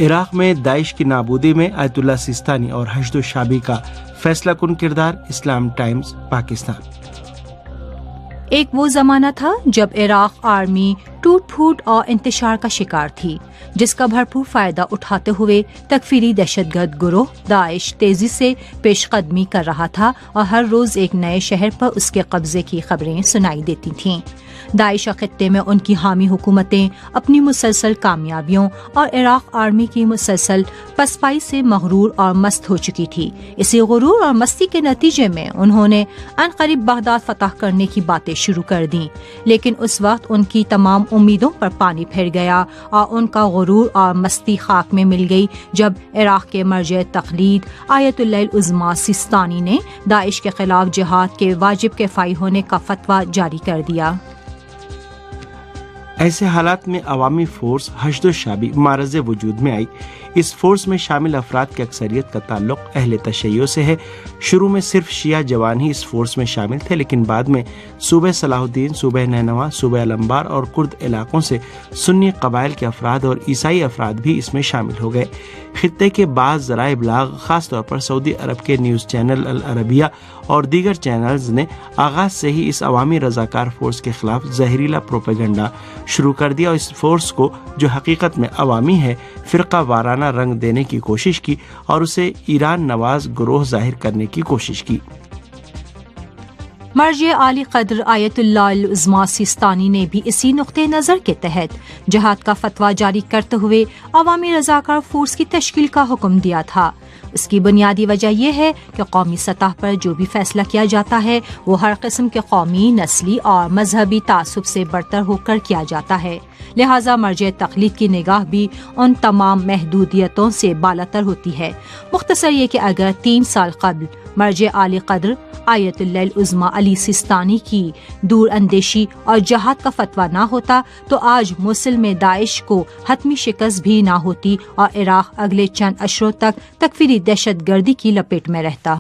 عراق میں داعش کی نابودی میں آیت اللہ سیستانی اور حشد الشعبی کا فیصلہ کن کردار، اسلام ٹائمز پاکستان۔ ایک وہ زمانہ تھا جب عراق آرمی ٹوٹ پھوٹ اور انتشار کا شکار تھی، جس کا بھرپور فائدہ اٹھاتے ہوئے تکفیری دہشت گرد گروہ داعش تیزی سے پیش قدمی کر رہا تھا اور ہر روز ایک نئے شہر پر اس کے قبضے کی خبریں سنائی دیتی تھیں۔ داعش خطے میں ان کی حامی حکومتیں اپنی مسلسل کامیابیوں اور عراق آرمی کی مسلسل پسپائی سے مغرور اور مست ہو چکی تھی۔ اسی غرور اور مستی کے نتیجے میں انہوں نے عنقریب بغداد فتح کرنے کی باتیں شروع کر دیں، لیکن اس وقت ان کی تمام امیدوں پر پانی پھر گیا اور ان کا غرور اور مستی خاک میں مل گئی جب عراق کے مرجع تقلید آیت اللہ العظمیٰ سیستانی نے داعش کے خلاف جہاد کے واجب کفائی ہونے کا فتویٰ جاری کر دیا۔ ایسے حالات میں عوامی فورس حشد الشعبی معرض وجود میں آئی۔ اس فورس میں شامل افراد کی اکثریت کا تعلق اہل تشیع سے ہے۔ شروع میں صرف شیعہ جوان ہی اس فورس میں شامل تھے، لیکن بعد میں صوبہ صلاح الدین، صوبہ نینوا، صوبہ الانبار اور کرد علاقوں سے سنی قبائل کے افراد اور عیسائی افراد بھی اس میں شامل ہو گئے۔ خطے کے بعض ذرائع ابلاغ، خاص طور پر سعودی عرب کے نیوز چینل العربیہ اور دیگر چینلز نے آغاز سے ہی اس عوامی رضاکار فورس کے خلاف زہریلا پروپیگنڈا شروع کر دیا اور اس فورس کو، جو حقیقت میں عوامی ہے، فرقہ وارانہ رنگ دینے کی کوشش کی اور اسے ایران نواز گروہ ظاہر کرنے کی کوشش کی۔ مرجع عالی قدر آیت اللہ العظمیٰ سیستانی نے بھی اسی نقطہ نظر کے تحت جہاد کا فتویٰ جاری کرتے ہوئے عوامی رضاکار فورس کی تشکیل کا حکم دیا تھا۔ اس کی بنیادی وجہ یہ ہے کہ قومی سطح پر جو بھی فیصلہ کیا جاتا ہے وہ ہر قسم کے قومی، نسلی اور مذہبی تعصب سے برتر ہو کر کیا جاتا ہے، لہٰذا مرجع تقلید کی نگاہ بھی ان تمام محدودیتوں سے بالاتر ہوتی ہے۔ مختصر یہ کہ اگر 3 سال قبل مرجع عالی قدر آیت اللہ العظمیٰ علی سیستانی کی دور اندیشی اور جہاد کا فتویٰ نہ ہوتا تو آج موصل میں داعش کو حتمی شکست بھی نہ ہوتی اور عراق اگلے چند اشروں تک تکفیری دہشت گردی کی لپیٹ میں رہتا۔